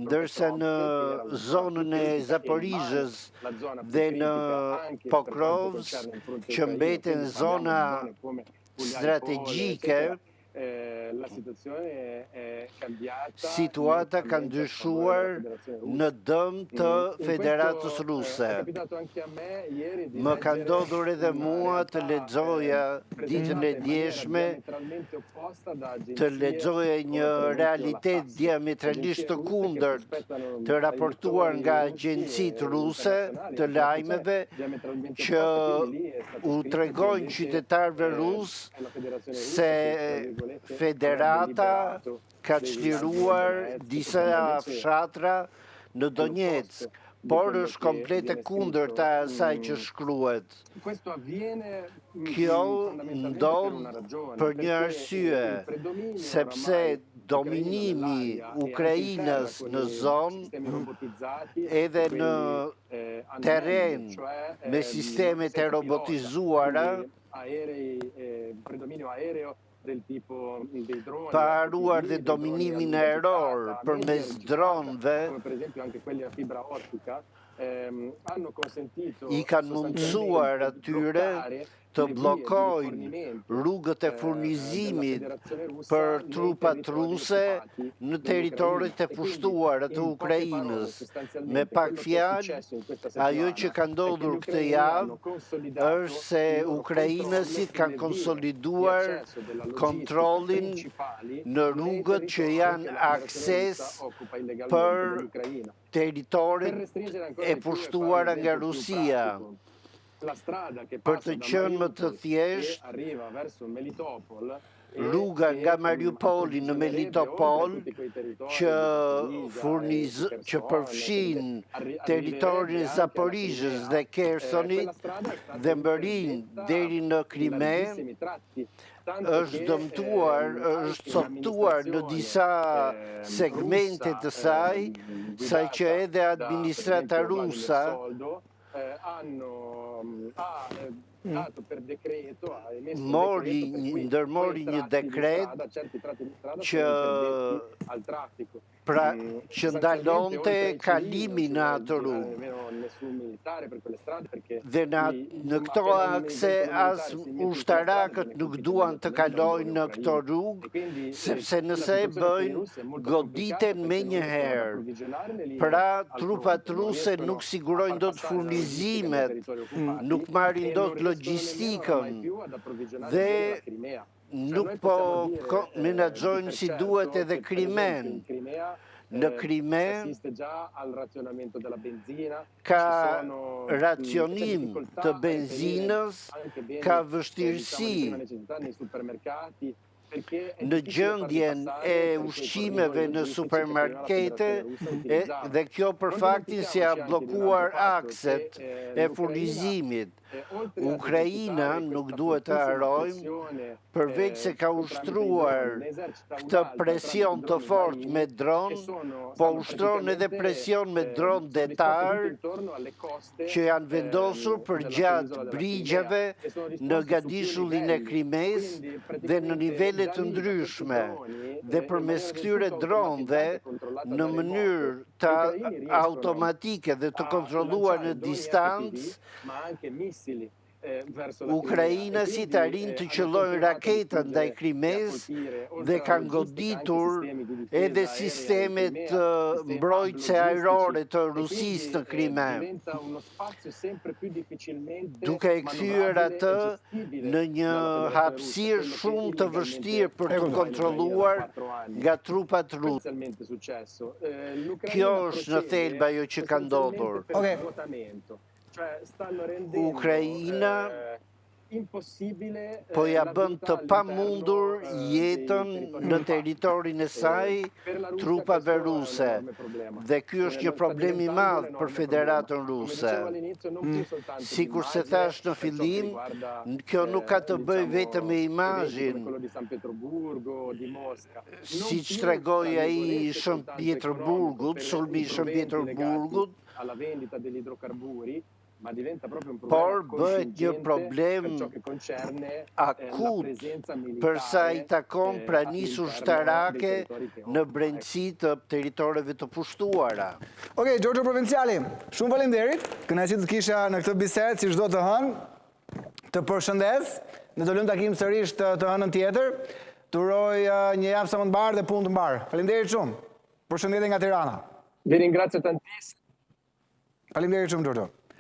ndërsa në zonën e Zaporizhës dhe në Pokrovsk, që mbeten zona strategjike, situata ka ndryshuar në dëm të Federatës Ruse. Më ka ndodhur edhe mua të lexoja ditën e djeshme, të lexoja një realitet diametralisht të kundërt të raportuar nga agjencitë ruse të lajmeve që u tregojnë qytetarëve rusë se Federata ka çliruar disa fshatra në Donetsk, por është komplet e kundërta e asaj që shkruhet. Kjo ndodh për një arsye, sepse dominimi Ukrainës në zonë edhe në terren me sistemet e robotizuara pa haruar dhe dominimin aeror përmes dronëve, i kanë mundësuar atyre të bllokojnë rrugët e furnizimit për trupat ruse në territoret e pushtuara të Ukrainës. Me pak fjalë, ajo që ka ndodhur këtë javë është se ukrainësit kanë konsoliduar kontrollin në rrugët që janë akses për territoret e pushtuara nga Rusia. Për të qenë më të thjeshtë, rruga nga Mariupoli në Melitopol që përfshin territorin e Zaporizhës dhe Khersonit dhe mbërrin deri në Krime, është dëmtuar, është coptuar në disa segmente të saj, saqë edhe administrata rusa ndërmori një dekret që ndalonte kalimin në atë rrugë. Dhe në këto akse as ushtarakët nuk duan të kalojnë në këto rrugë, sepse nëse e bëjnë, goditen me njëherë. Pra, trupat ruse nuk sigurojnë dot furnizimet, nuk marrin dot logjistikën dhe nuk po menaxhojnë si duhet edhe Krimen. Në Krime ka racionim të benzinës, ka vështirësi në gjendjen e ushqimeve në supermarkete dhe kjo për faktin se a bllokuar akset e furnizimit. Ukraina, nuk duhet të harojmë, përveç se ka ushtruar këtë presion të fort me dron, po ushtron edhe presion me dron detar që janë vendosur për gjatë brigjeve në gadishullin e Krimes dhe në nivele të ndryshme dhe përmes këtyre dronëve në mënyrë të automatike dhe të kontrolluar në distancë, ukrainësit arrin të qëllojnë raketën ndaj Krimes dhe kanë goditur edhe sistemet mbrojtëse ajrore të Rusisë në Krime, duke e kthyer atë në një hapësirë shumë të vështirë për të kontrolluar nga trupat ruse. Kjo është në thelb ajo që ka ndodhur. Ukraina po ja bën të pamundur jetën në territorin e saj trupave ruse dhe ky është një problem i madh për Federatën Ruse. Sikur se thash në fillim, kjo nuk ka të bëjë vetëm me imazhin, siç tregoi ai i Shën Pieterburgut, sulmi i Shën Pieterburgut, por bëhet një problem akut për sa i takon pranisë ushtarake në brendësi të territoreve të pushtuara. Okej, Giorgio Provinciali, shumë faleminderit. Kënaqësi të kisha në këtë bisedë si çdo të hënë. Të përshëndes, ne do lëm takim sërish të hënën tjetër. Të uroj një javë sa më të mbarë dhe punë të mbarë. Faleminderit shumë. Përshëndetje nga Tirana. Vi ringrazio tantissimo. Faleminderit shumë, Giorgio.